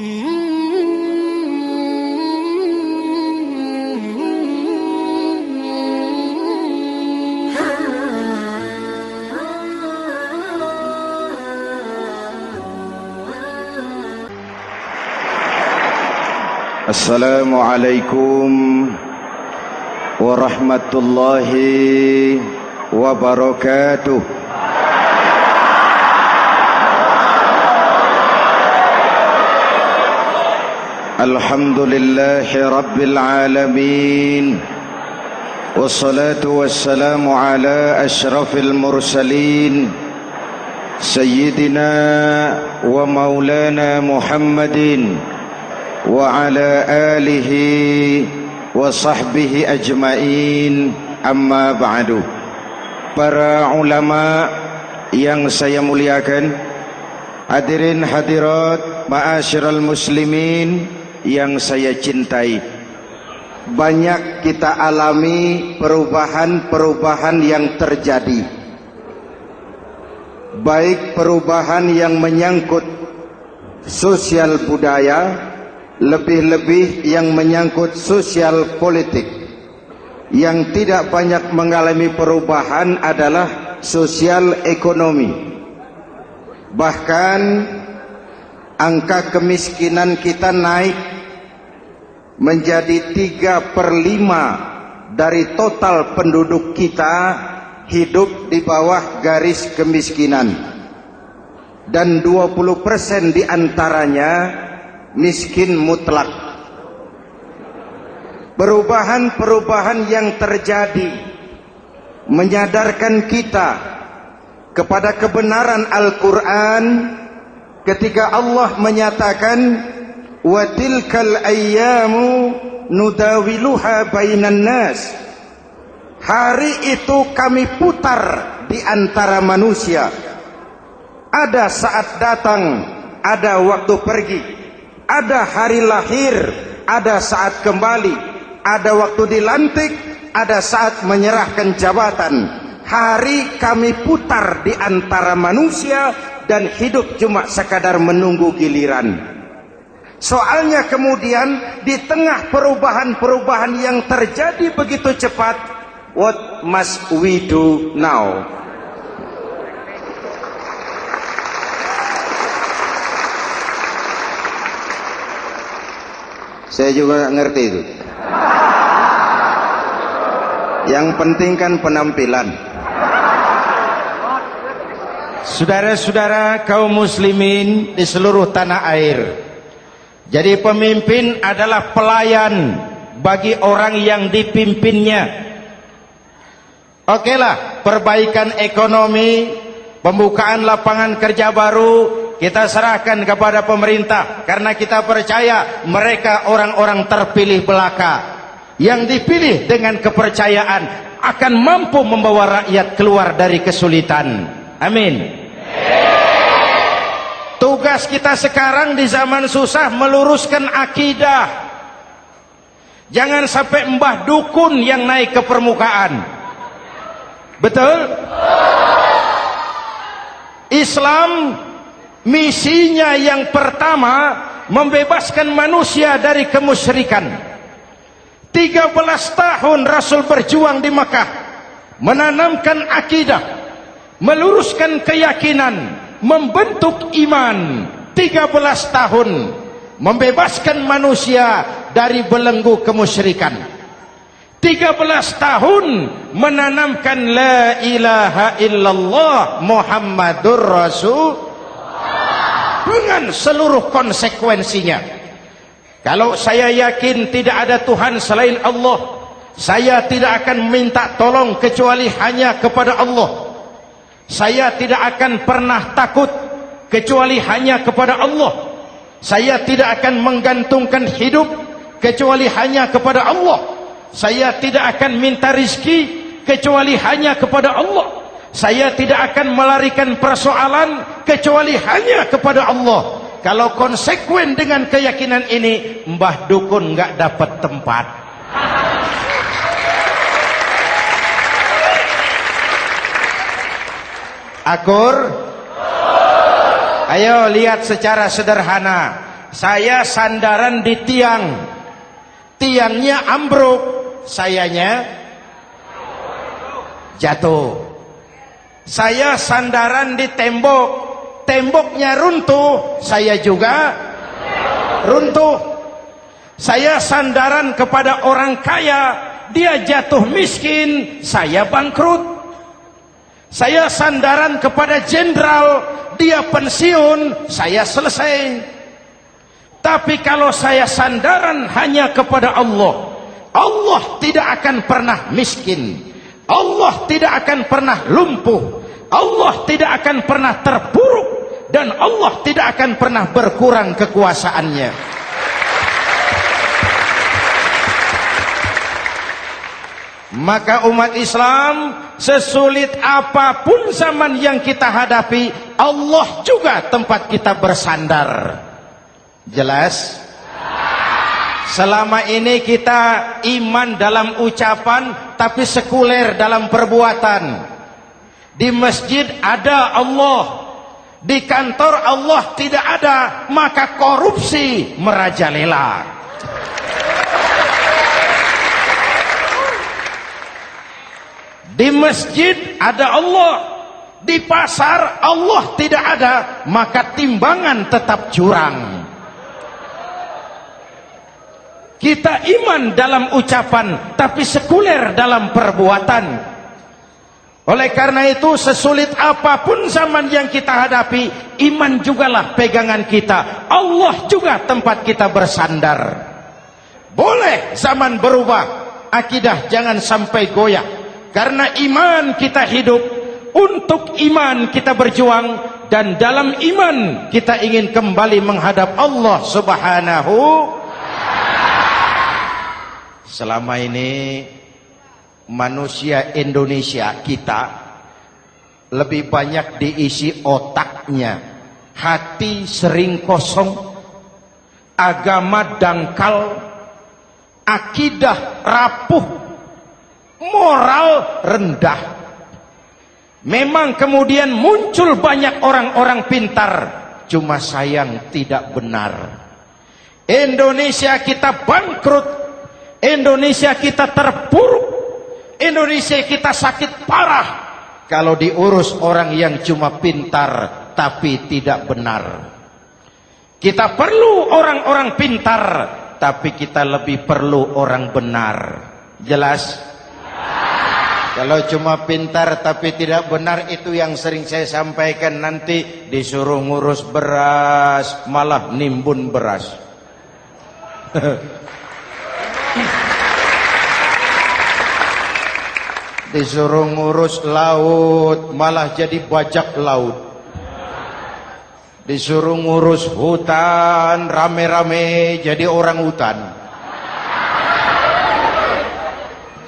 Assalamualaikum warahmatullahi wabarakatuh. Alhamdulillahi rabbil alamin. Wassalatu wassalamu ala ashrafil mursalin Sayyidina wa maulana Muhammadin wa ala alihi wa sahbihi ajmain, amma ba'du. Para ulama yang saya muliakan, hadirin hadirat ma'asyiral muslimin yang saya cintai, banyak kita alami perubahan-perubahan yang terjadi, baik perubahan yang menyangkut sosial budaya, lebih-lebih yang menyangkut sosial politik. Yang tidak banyak mengalami perubahan adalah sosial ekonomi. Bahkan angka kemiskinan kita naik menjadi 3/5 dari total penduduk kita hidup di bawah garis kemiskinan, dan 20% diantaranya miskin mutlak. Perubahan-perubahan yang terjadi menyadarkan kita kepada kebenaran Al-Quran ketika Allah menyatakan wa tilkal ayyamu nudawiluha bainan nas. Hari itu kami putar di antara manusia. Ada saat datang, ada waktu pergi. Ada hari lahir, ada saat kembali, ada waktu dilantik, ada saat menyerahkan jabatan. Hari kami putar di antara manusia dan hidup cuma sekadar menunggu giliran. Soalnya kemudian di tengah perubahan-perubahan yang terjadi begitu cepat, what must we do now? Saya juga ngerti itu. Yang penting kan penampilan. Saudara-saudara kaum muslimin di seluruh tanah air, jadi pemimpin adalah pelayan bagi orang yang dipimpinnya. Okelah, perbaikan ekonomi, pembukaan lapangan kerja baru kita serahkan kepada pemerintah, karena kita percaya mereka orang-orang terpilih belaka yang dipilih dengan kepercayaan akan mampu membawa rakyat keluar dari kesulitan. Amin. Tugas kita sekarang di zaman susah meluruskan akidah. Jangan sampai mbah dukun yang naik ke permukaan. Betul? Islam misinya yang pertama membebaskan manusia dari kemusyrikan. 13 tahun Rasul berjuang di Mekah, menanamkan akidah, meluruskan keyakinan, membentuk iman. 13 tahun membebaskan manusia dari belenggu kemusyrikan. 13 tahun menanamkan la ilaha illallah Muhammadur Rasul dengan seluruh konsekuensinya. Kalau saya yakin tidak ada Tuhan selain Allah, saya tidak akan minta tolong kecuali hanya kepada Allah. Saya tidak akan pernah takut kecuali hanya kepada Allah. Saya tidak akan menggantungkan hidup kecuali hanya kepada Allah. Saya tidak akan minta rizki kecuali hanya kepada Allah. Saya tidak akan melarikan persoalan kecuali hanya kepada Allah. Kalau konsekuen dengan keyakinan ini, mbah dukun nggak dapat tempat. Akur? Ayo lihat secara sederhana. saya sandaran di tiang, tiangnya ambruk, sayanya jatuh. Saya sandaran di tembok, temboknya runtuh, saya juga runtuh. Saya sandaran kepada orang kaya, dia jatuh miskin, saya bangkrut. Saya sandaran kepada jenderal, dia pensiun, saya selesai. Tapi kalau saya sandaran hanya kepada Allah, Allah tidak akan pernah miskin, Allah tidak akan pernah lumpuh, Allah tidak akan pernah terpuruk, dan Allah tidak akan pernah berkurang kekuasaannya. Maka umat Islam, sesulit apapun zaman yang kita hadapi, Allah juga tempat kita bersandar. Jelas? Selama ini kita iman dalam ucapan, tapi sekuler dalam perbuatan. Di masjid ada Allah, di kantor Allah tidak ada, maka korupsi merajalela. Di masjid ada Allah, di pasar Allah tidak ada, maka timbangan tetap curang. Kita iman dalam ucapan, tapi sekuler dalam perbuatan. Oleh karena itu, sesulit apapun zaman yang kita hadapi, iman jugalah pegangan kita, Allah juga tempat kita bersandar. Boleh zaman berubah, akidah jangan sampai goyah. Karena iman kita hidup, untuk iman kita berjuang, dan dalam iman kita ingin kembali menghadap Allah Subhanahu. Selama ini manusia Indonesia kita lebih banyak diisi otaknya, hati sering kosong, agama dangkal, akidah rapuh, moral rendah. Memang kemudian muncul banyak orang-orang pintar, cuma sayang tidak benar. Indonesia kita bangkrut, Indonesia kita terpuruk, Indonesia kita sakit parah kalau diurus orang yang cuma pintar tapi tidak benar. Kita perlu orang-orang pintar, tapi kita lebih perlu orang benar. Jelas? Kalau cuma pintar tapi tidak benar, itu yang sering saya sampaikan, nanti disuruh ngurus beras malah nimbun beras. Disuruh ngurus laut malah jadi bajak laut. Disuruh ngurus hutan rame-rame jadi orang hutan.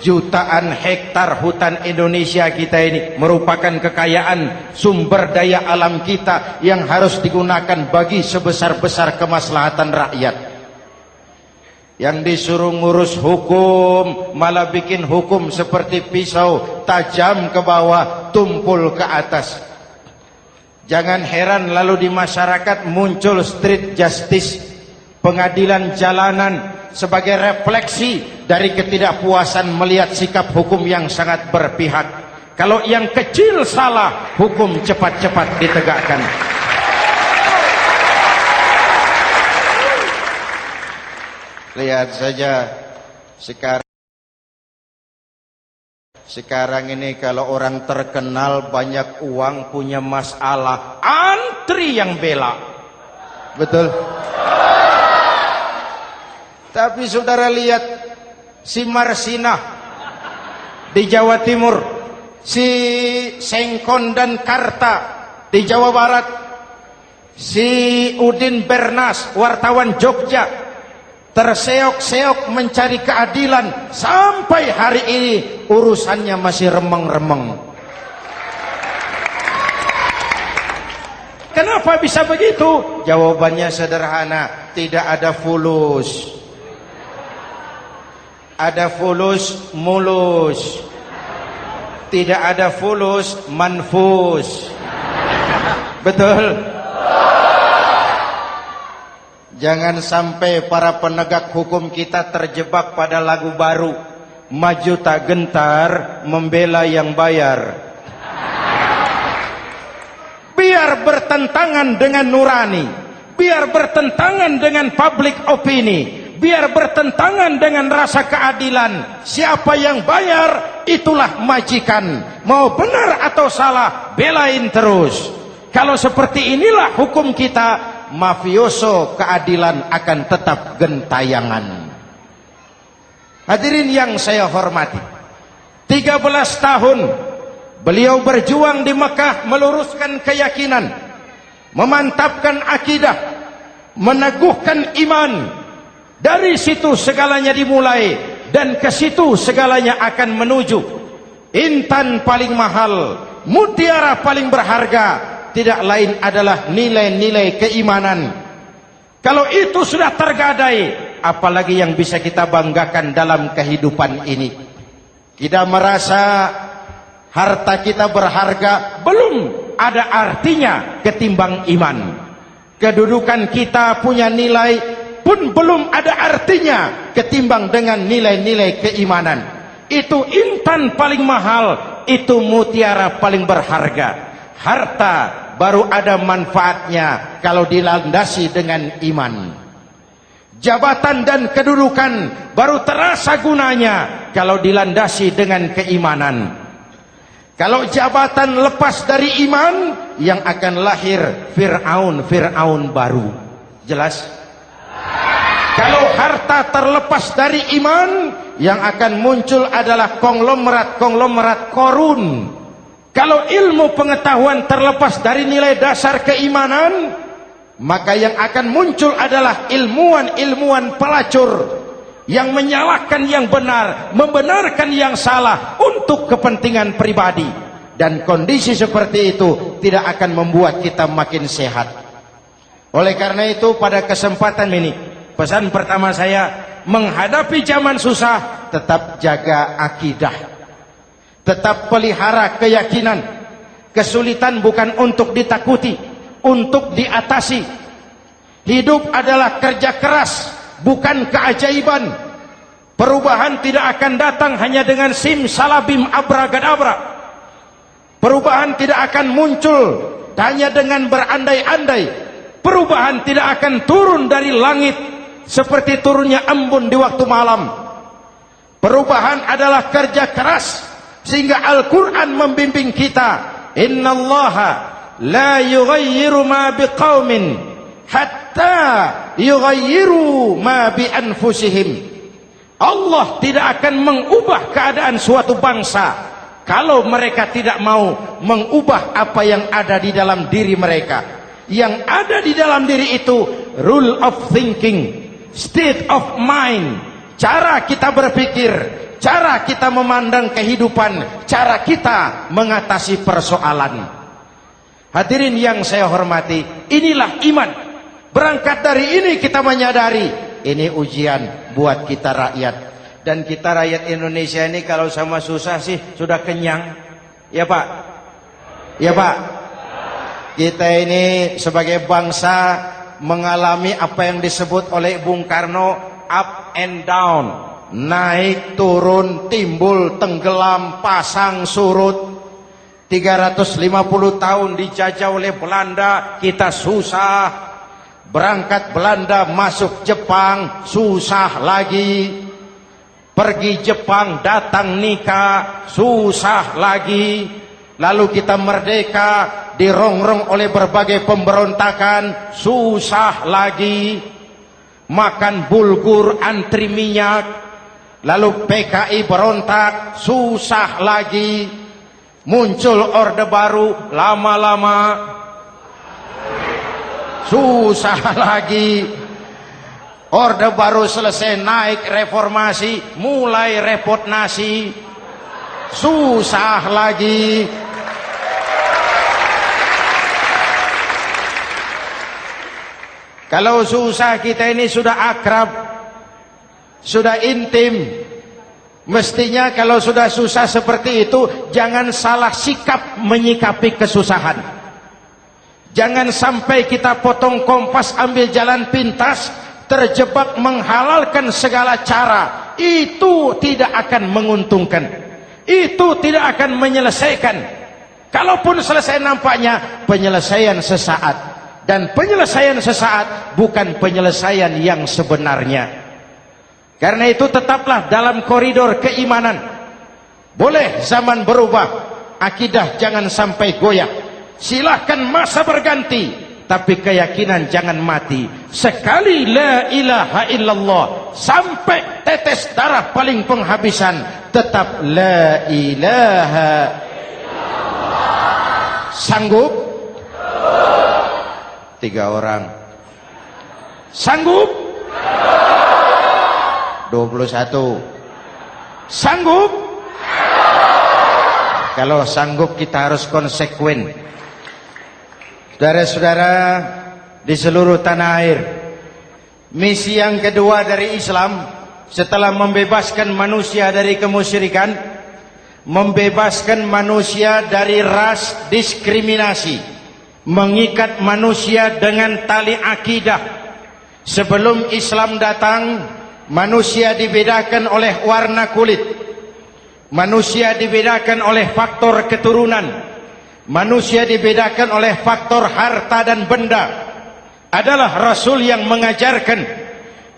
Jutaan hektar hutan Indonesia kita ini merupakan kekayaan sumber daya alam kita yang harus digunakan bagi sebesar-besar kemaslahatan rakyat. Yang disuruh ngurus hukum malah bikin hukum seperti pisau, tajam ke bawah, tumpul ke atas. Jangan heran lalu di masyarakat muncul street justice, pengadilan jalanan, sebagai refleksi dari ketidakpuasan melihat sikap hukum yang sangat berpihak. Kalau yang kecil salah, hukum cepat-cepat ditegakkan. Lihat saja sekarang ini kalau orang terkenal, banyak uang, punya masalah, antri yang bela. Betul? Tapi saudara lihat si Marsinah di Jawa Timur, si Sengkon dan Karta di Jawa Barat, si Udin Bernas wartawan Jogja, terseok-seok mencari keadilan, sampai hari ini urusannya masih remeng-remeng. Kenapa bisa begitu? Jawabannya sederhana, tidak ada fulus. Ada fulus mulus, tidak ada fulus manfus. Betul? Jangan sampai para penegak hukum kita terjebak pada lagu baru, maju tak gentar membela yang bayar. Biar bertentangan dengan nurani, biar bertentangan dengan public opini, biar bertentangan dengan rasa keadilan. Siapa yang bayar, itulah majikan. Mau benar atau salah, belain terus. Kalau seperti inilah hukum kita, mafioso keadilan akan tetap gentayangan. Hadirin yang saya hormati, 13 tahun beliau berjuang di Mekah, meluruskan keyakinan, memantapkan akidah, meneguhkan iman. Dari situ segalanya dimulai, dan ke situ segalanya akan menuju. Intan paling mahal, mutiara paling berharga, tidak lain adalah nilai-nilai keimanan. Kalau itu sudah tergadai, apalagi yang bisa kita banggakan dalam kehidupan ini? Kita merasa harta kita berharga, belum ada artinya ketimbang iman. Kedudukan kita punya nilai pun belum ada artinya ketimbang dengan nilai-nilai keimanan. Itu intan paling mahal, itu mutiara paling berharga. Harta baru ada manfaatnya kalau dilandasi dengan iman. Jabatan dan kedudukan baru terasa gunanya kalau dilandasi dengan keimanan. Kalau jabatan lepas dari iman, yang akan lahir Fir'aun baru. Jelas? Kalau harta terlepas dari iman, yang akan muncul adalah konglomerat Korun. Kalau ilmu pengetahuan terlepas dari nilai dasar keimanan, maka yang akan muncul adalah ilmuwan pelacur yang menyalahkan yang benar, membenarkan yang salah untuk kepentingan pribadi. Dan kondisi seperti itu tidak akan membuat kita makin sehat. Oleh karena itu, pada kesempatan ini, pesan pertama saya, menghadapi zaman susah, tetap jaga akidah. Tetap pelihara keyakinan. Kesulitan bukan untuk ditakuti, untuk diatasi. Hidup adalah kerja keras, bukan keajaiban. Perubahan tidak akan datang hanya dengan simsalabim abragadabra. Perubahan tidak akan muncul hanya dengan berandai-andai. Perubahan tidak akan turun dari langit seperti turunnya embun di waktu malam. Perubahan adalah kerja keras. Sehingga Al-Quran membimbing kita, innallaha la yughayyiru ma biqaumin hatta yughayyiru ma bi anfusihim. Allah tidak akan mengubah keadaan suatu bangsa kalau mereka tidak mau mengubah apa yang ada di dalam diri mereka. Yang ada di dalam diri itu rule of thinking, state of mind, cara kita berpikir, cara kita memandang kehidupan, cara kita mengatasi persoalan. Hadirin yang saya hormati, inilah iman. Berangkat dari ini kita menyadari, ini ujian buat kita rakyat. Dan kita rakyat Indonesia ini kalau sama susah sih sudah kenyang. Ya Pak? Ya Pak? Kita ini sebagai bangsa mengalami apa yang disebut oleh Bung Karno up and down. Naik, turun, timbul, tenggelam, pasang, surut. 350 tahun dijajah oleh Belanda, kita susah. Berangkat Belanda, masuk Jepang, susah lagi. Pergi Jepang, datang nikah, susah lagi. Lalu kita merdeka, dirongrong oleh berbagai pemberontakan, susah lagi. Makan bulgur, antri minyak. Lalu PKI berontak, susah lagi. Muncul orde baru, lama-lama susah lagi. Orde baru selesai, naik reformasi, mulai repot nasi, susah lagi. Kalau susah kita ini sudah akrab, sudah intim. Mestinya kalau sudah susah seperti itu, jangan salah sikap menyikapi kesusahan. Jangan sampai kita potong kompas, ambil jalan pintas, terjebak menghalalkan segala cara. Itu tidak akan menguntungkan, itu tidak akan menyelesaikan. Kalaupun selesai, nampaknya penyelesaian sesaat, dan penyelesaian sesaat bukan penyelesaian yang sebenarnya. Karena itu tetaplah dalam koridor keimanan. Boleh zaman berubah, akidah jangan sampai goyah. Silahkan masa berganti, tapi keyakinan jangan mati. Sekali la ilaha illallah, sampai tetes darah paling penghabisan, tetap la ilaha illallah. Sanggup? 3 orang. Sanggup? 21. Sanggup? Kalau sanggup kita harus konsekuen. Saudara-saudara di seluruh tanah air, misi yang kedua dari Islam setelah membebaskan manusia dari kemusyrikan, membebaskan manusia dari ras diskriminasi, mengikat manusia dengan tali akidah. Sebelum Islam datang, manusia dibedakan oleh warna kulit, manusia dibedakan oleh faktor keturunan, manusia dibedakan oleh faktor harta dan benda. Adalah Rasul yang mengajarkan,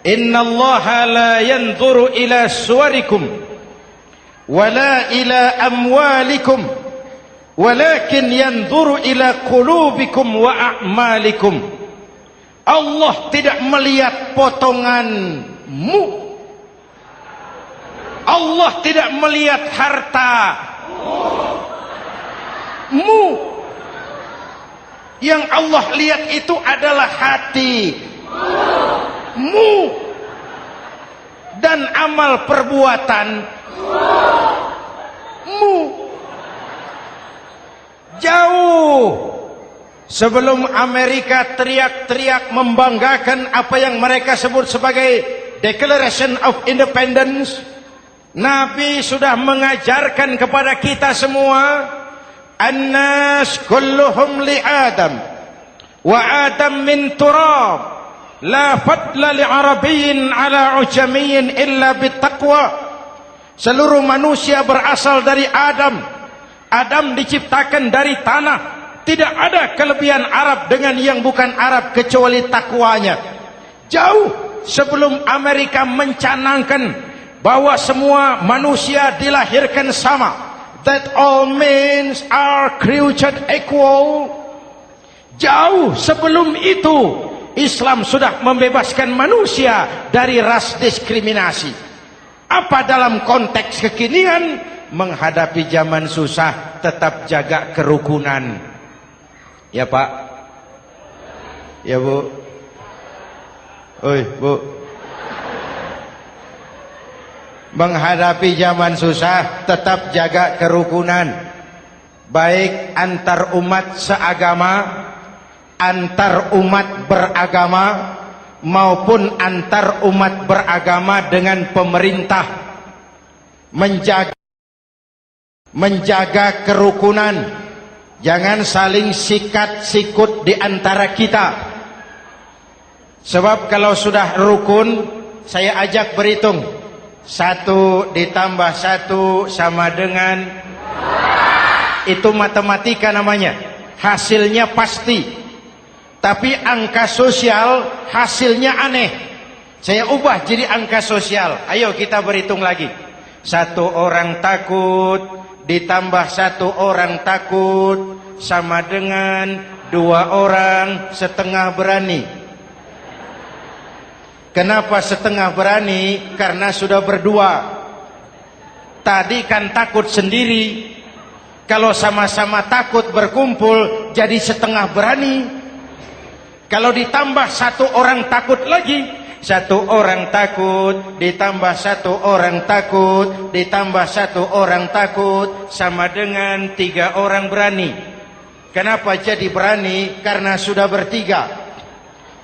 innallaha la yanzuru ila suwarikum wala ila amwalikum walakin yanzuru ila qulubikum wa a'malikum. Allah tidak melihat potonganmu, Allah tidak melihat hartamu. Yang Allah lihat itu adalah hatimu dan amal perbuatanmu. Jauh sebelum Amerika teriak-teriak membanggakan apa yang mereka sebut sebagai Declaration of Independence, Nabi sudah mengajarkan kepada kita semua, An-nas kulluhum li Adam wa Adam min turab, la fadla li Arabiyyin ala ujamiyyin illa bittaqwa. Seluruh manusia berasal dari Adam. Adam diciptakan dari tanah. Tidak ada kelebihan Arab dengan yang bukan Arab kecuali takwanya. Jauh sebelum Amerika mencanangkan bahwa semua manusia dilahirkan sama, that all men are created equal. Jauh sebelum itu Islam sudah membebaskan manusia dari ras diskriminasi. Apa dalam konteks kekinian menghadapi zaman susah tetap jaga kerukunan? Ya Pak, ya Bu, oi Bu. Menghadapi zaman susah tetap jaga kerukunan, baik antar umat seagama, antar umat beragama, maupun antar umat beragama dengan pemerintah. Menjaga kerukunan, jangan saling sikat sikut di antara kita. Sebab kalau sudah rukun, saya ajak berhitung, 1 ditambah 1 sama dengan, itu matematika namanya, hasilnya pasti. Tapi angka sosial hasilnya aneh. Saya ubah jadi angka sosial. Ayo kita berhitung lagi. 1 orang takut ditambah 1 orang takut sama dengan 2 orang setengah berani. Kenapa setengah berani? Karena sudah berdua. Tadi kan takut sendiri. Kalau sama-sama takut berkumpul jadi setengah berani. Kalau ditambah 1 orang takut lagi, 1 orang takut ditambah 1 orang takut ditambah 1 orang takut sama dengan 3 orang berani. Kenapa jadi berani? Karena sudah bertiga.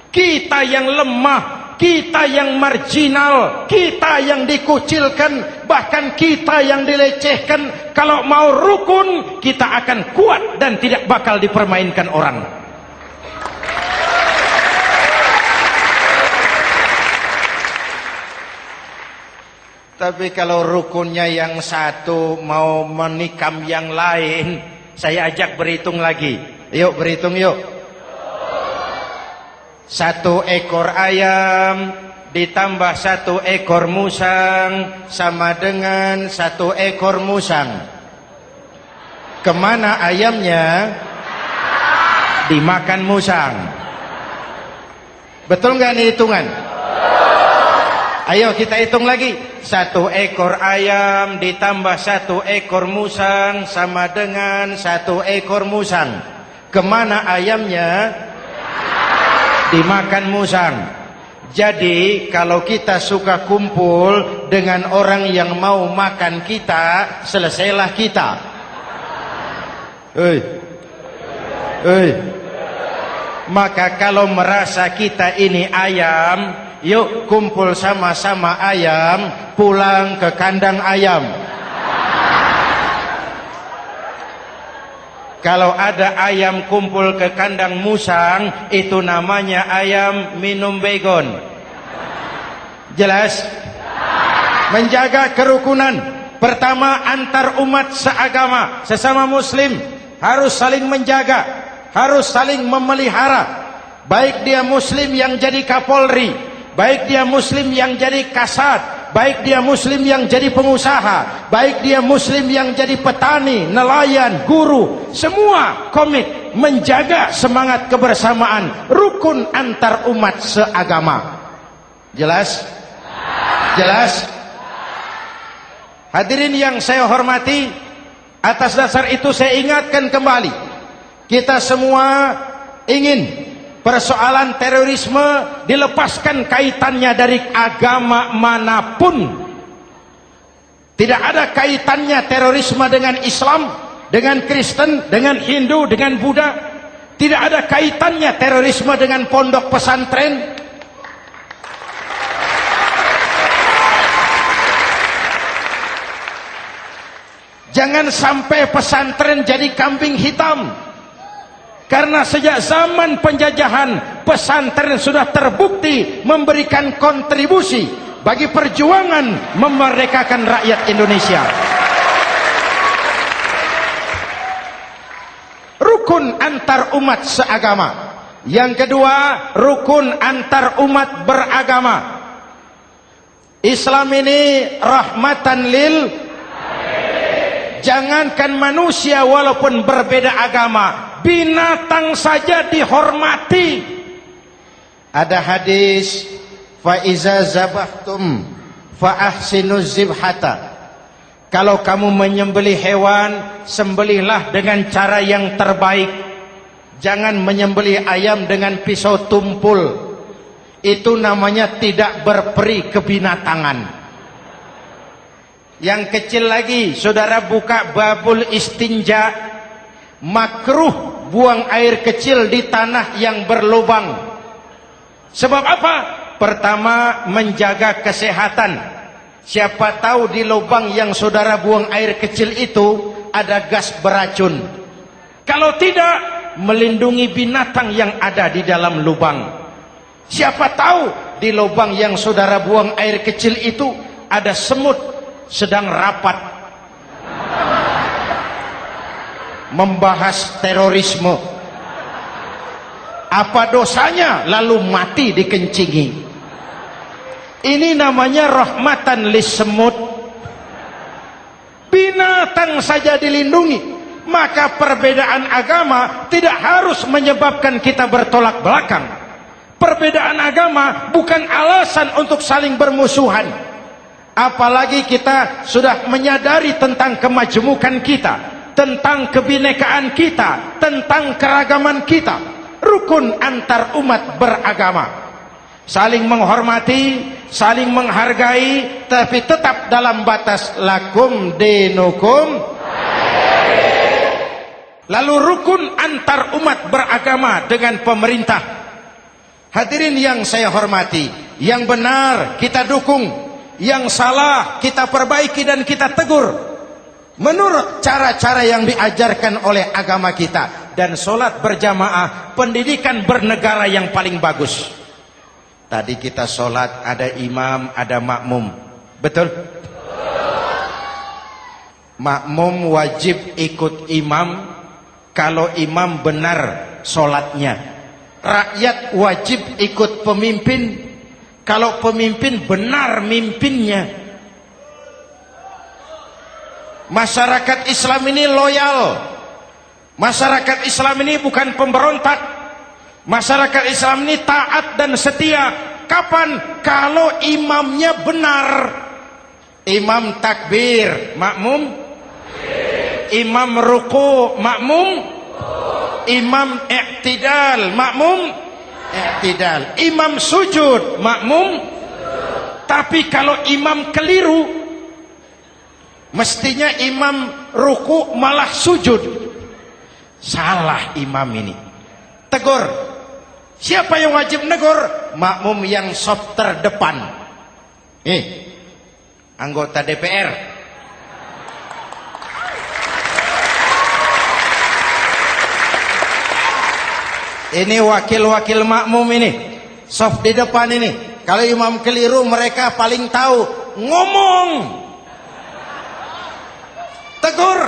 Kita yang lemah, kita yang marginal, kita yang dikucilkan, bahkan kita yang dilecehkan, kalau mau rukun kita akan kuat dan tidak bakal dipermainkan orang. Tapi kalau rukunnya yang satu mau menikam yang lain, saya ajak berhitung lagi. Yuk berhitung yuk. 1 ekor ayam ditambah 1 ekor musang sama dengan 1 ekor musang. Kemana ayamnya? Dimakan musang. Betul nggak nih hitungan? Ayo kita hitung lagi. 1 ekor ayam ditambah 1 ekor musang sama dengan 1 ekor musang. Kemana ayamnya? Dimakan musang. Jadi kalau kita suka kumpul dengan orang yang mau makan kita, selesailah kita. Maka kalau merasa kita ini ayam, yuk kumpul sama-sama ayam, pulang ke kandang ayam. Kalau ada ayam kumpul ke kandang musang, itu namanya ayam minum baygon. Jelas? Menjaga kerukunan. Pertama, antar umat seagama, sesama muslim harus saling menjaga, harus saling memelihara. Baik dia muslim yang jadi kapolri, baik dia muslim yang jadi kasat, baik dia muslim yang jadi pengusaha, baik dia muslim yang jadi petani, nelayan, guru, semua komit menjaga semangat kebersamaan, rukun antar umat seagama. Jelas? Jelas? Hadirin yang saya hormati, atas dasar itu saya ingatkan kembali, kita semua ingin persoalan terorisme dilepaskan kaitannya dari agama manapun. Tidak ada kaitannya terorisme dengan Islam, dengan Kristen, dengan Hindu, dengan Buddha. Tidak ada kaitannya terorisme dengan pondok pesantren. Jangan sampai pesantren jadi kambing hitam. Karena sejak zaman penjajahan, pesantren sudah terbukti memberikan kontribusi bagi perjuangan memerdekakan rakyat Indonesia. Rukun antar umat seagama. Yang kedua, rukun antar umat beragama. Islam ini rahmatan lil. Jangankan manusia walaupun berbeda agama, binatang saja dihormati. Ada hadis, fa iza zabahtum fa ahsinuz zibhata. Kalau kamu menyembelih hewan, sembelihlah dengan cara yang terbaik. Jangan menyembelih ayam dengan pisau tumpul. Itu namanya tidak berperi kebinatangan. Yang kecil lagi, saudara buka babul istinja, makruh buang air kecil di tanah yang berlubang. Sebab apa? Pertama, menjaga kesehatan. Siapa tahu di lubang yang saudara buang air kecil itu ada gas beracun. Kalau tidak, melindungi binatang yang ada di dalam lubang. Siapa tahu di lubang yang saudara buang air kecil itu ada semut sedang rapat membahas terorisme. Apa dosanya lalu mati dikencingi? Ini namanya rahmatan lis semut. Binatang saja dilindungi. Maka perbedaan agama tidak harus menyebabkan kita bertolak belakang. Perbedaan agama bukan alasan untuk saling bermusuhan. Apalagi kita sudah menyadari tentang kemajemukan kita, tentang kebinekaan kita, tentang keragaman kita. Rukun antar umat beragama. Saling menghormati, saling menghargai, tapi tetap dalam batas lakum dinukum. Lalu rukun antar umat beragama dengan pemerintah. Hadirin yang saya hormati, yang benar kita dukung, yang salah kita perbaiki dan kita tegur menurut cara-cara yang diajarkan oleh agama kita. Dan sholat berjamaah, pendidikan bernegara yang paling bagus. Tadi kita sholat ada imam, ada makmum, betul? makmum wajib ikut imam kalau imam benar sholatnya. Rakyat wajib ikut pemimpin kalau pemimpin benar mimpinnya. Masyarakat Islam ini loyal. Masyarakat Islam ini bukan pemberontak. Masyarakat Islam ini taat dan setia. Kapan? Kalau imamnya benar. Imam takbir, makmum. Imam ruku, makmum. Imam i'tidal, makmum. I'tidal. Imam sujud, makmum. Tapi kalau imam keliru, mestinya imam ruku malah sujud. Salah imam ini. Tegur. Siapa yang wajib negur? Makmum yang saf terdepan. Anggota DPR. Ini wakil-wakil makmum ini, saf di depan ini. Kalau imam keliru mereka paling tahu. Ngomong. Tegur.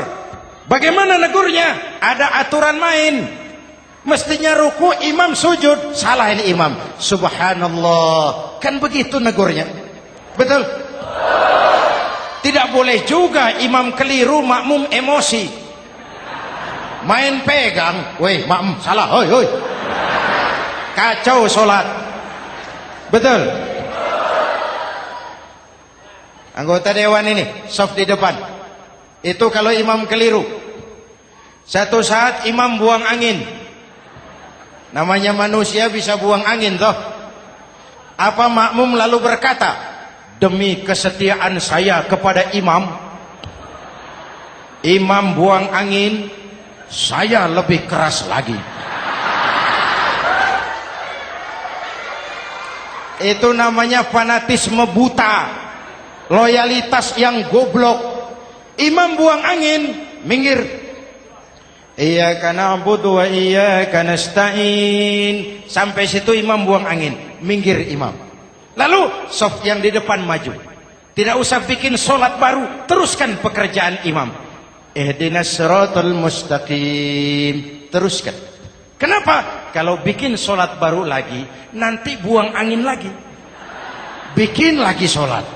Bagaimana negurnya? Ada aturan main. Mestinya ruku, imam sujud. Salah ini imam. Subhanallah. Kan begitu negurnya. Betul? Tidak boleh juga imam keliru, makmum emosi. Main pegang. Weh, makmum salah. Hoi, hoi. Kacau sholat. Betul? Anggota dewan ini, saf di depan. Itu kalau imam keliru. Satu saat imam buang angin. Namanya manusia bisa buang angin toh. Apa makmum lalu berkata, demi kesetiaan saya kepada imam, imam buang angin, saya lebih keras lagi. Itu namanya fanatisme buta, loyalitas yang goblok. Imam buang angin, minggir. Iyyaka na'budu wa iyyaka nasta'in. Sampai situ imam buang angin, minggir imam. Lalu saf yang di depan maju. Tidak usah bikin solat baru, teruskan pekerjaan imam. Ihdinas siratal mustaqim. Teruskan. Kenapa? Kalau bikin solat baru lagi, nanti buang angin lagi. Bikin lagi solat.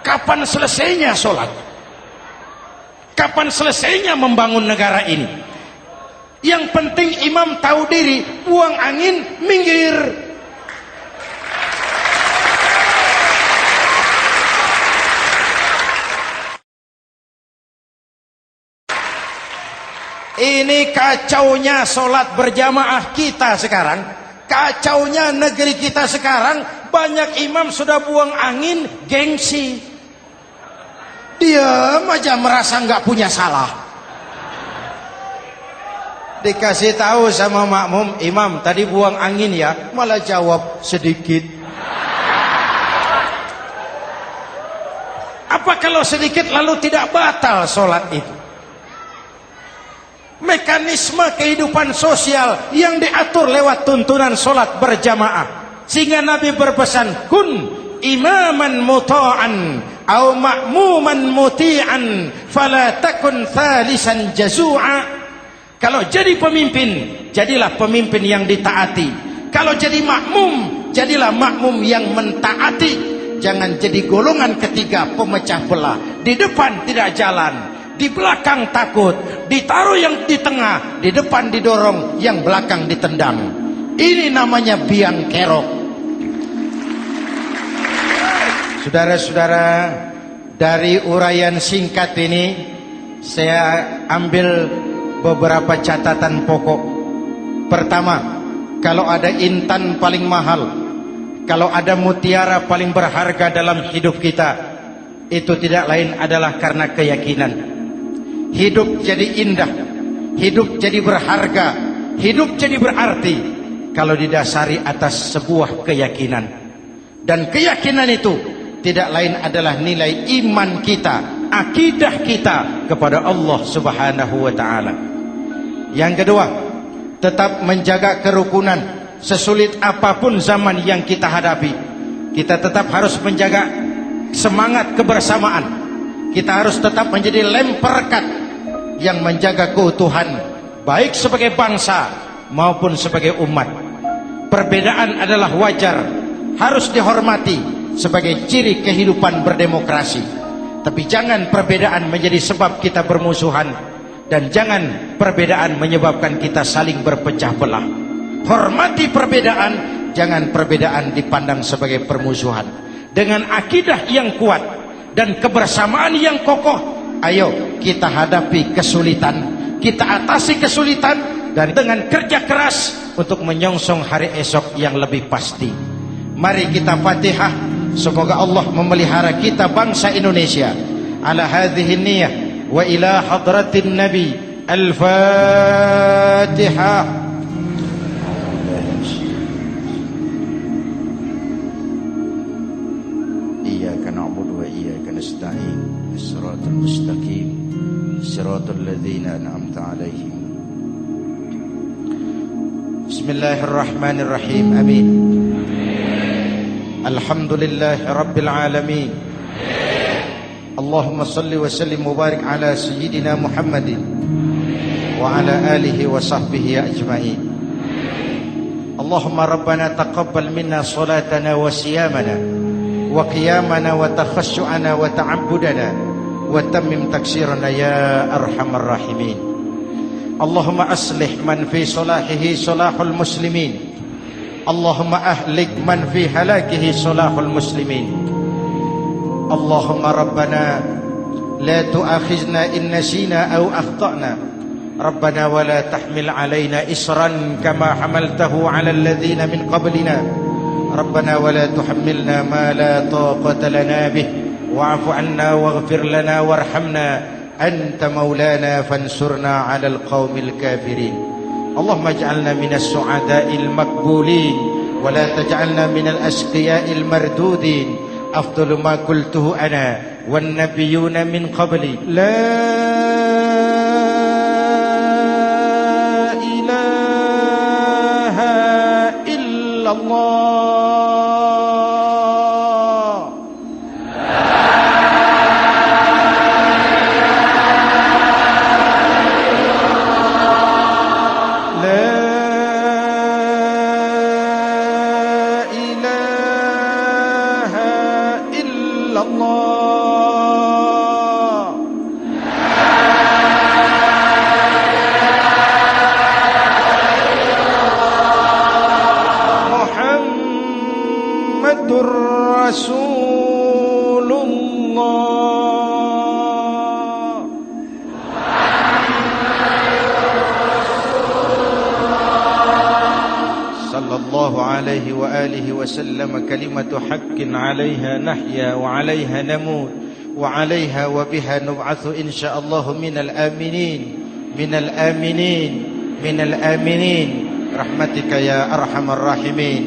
Kapan selesainya solat? Kapan selesainya membangun negara ini? Yang penting imam tahu diri, buang angin, minggir. Ini kacaunya solat berjamaah kita sekarang. Kacaunya negeri kita sekarang. Banyak imam sudah buang angin, gengsi. Diam aja merasa nggak punya salah. Dikasih tahu sama makmum, imam tadi buang angin ya, malah jawab sedikit. Apa kalau sedikit lalu tidak batal sholat itu? Mekanisme kehidupan sosial yang diatur lewat tuntunan sholat berjamaah. Sehingga Nabi berpesan, kun imaman muta'an au ma'muman muti'an fala takun thalisan jazu'a. Kalau jadi pemimpin, jadilah pemimpin yang ditaati. Kalau jadi makmum, jadilah makmum yang mentaati. Jangan jadi golongan ketiga pemecah belah. Di depan tidak jalan, di belakang takut, ditaruh yang di tengah, di depan didorong, yang belakang ditendang. Ini namanya biang kerok. Saudara-saudara, dari uraian singkat ini saya ambil beberapa catatan pokok. Pertama, kalau ada intan paling mahal, kalau ada mutiara paling berharga dalam hidup kita, itu tidak lain adalah karena keyakinan. Hidup jadi indah, hidup jadi berharga, hidup jadi berarti kalau didasari atas sebuah keyakinan. Dan keyakinan itu tidak lain adalah nilai iman kita, akidah kita kepada Allah Subhanahu wa ta'ala. Yang kedua, tetap menjaga kerukunan. Sesulit apapun zaman yang kita hadapi, kita tetap harus menjaga semangat kebersamaan. Kita harus tetap menjadi lem perekat yang menjaga keutuhan, baik sebagai bangsa maupun sebagai umat. Perbedaan adalah wajar, harus dihormati sebagai ciri kehidupan berdemokrasi. Tapi jangan perbedaan menjadi sebab kita bermusuhan, dan jangan perbedaan menyebabkan kita saling berpecah belah. Hormati perbedaan, jangan perbedaan dipandang sebagai permusuhan. Dengan akidah yang kuat dan kebersamaan yang kokoh, ayo kita hadapi kesulitan, kita atasi kesulitan, dan dengan kerja keras untuk menyongsong hari esok yang lebih pasti. Mari kita Fatihah, semoga Allah memelihara kita bangsa Indonesia. Ala hadhihi niyyah wa ila hadratin Nabi. Al-Fatihah. Iyyaka na'budu wa iyyaka nasta'in. Shiratal mustaqim, shiratal ladzina an'amta 'alaihim. Bismillahirrahmanirrahim. Amin. Alhamdulillahi rabbil alamin. Allahumma salli wa sallim mubarak ala sayyidina Muhammadin wa ala alihi wa sahbihi ajma'in. Allahumma rabbana taqabbal minna salatana wa siyamana wa qiyamana wa takhassu'ana wa ta'abbudana wa tammim taksirana ya arhamar rahimin. Allahumma aslih man fi salahihi salahul muslimin. Allahumma ahlik man fi halakihi salahul muslimin. Allahumma rabbana la tu'akhizna in nasina aw akhtana. Rabbana wa la tahmil alaina isran kama hamaltahu ala alladhina min qablina. Rabbana wa la tuhammilna ma la taqata lana bih wa'fu 'anna waghfir lana warhamna anta maulana fansurna 'alal qaumil kafirin. Allahumma ij'alna minas su'ada'il maqbulin wa la taj'alna minal ashqiya'il mardudin. Afdalu ma qultuhu ana wan nabiyyuna min qabli. La ilaha illallah. عليه وآله وسلم كلمة حق عليها نحيا وعليها نموت وعليها وبها نبعث إن شاء الله من الآمنين من الآمنين من الآمنين رحمتك يا أرحم الراحمين.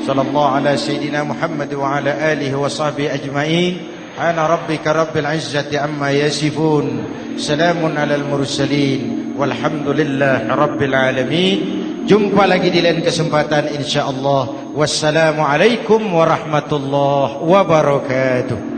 صلى الله على سيدنا محمد وعلى آله وصحبه أجمعين. أنا ربك رب العزة عما يصفون. سلام على المرسلين والحمد لله رب العالمين. Jumpa lagi di lain kesempatan insyaallah. Wassalamualaikum warahmatullahi wabarakatuh.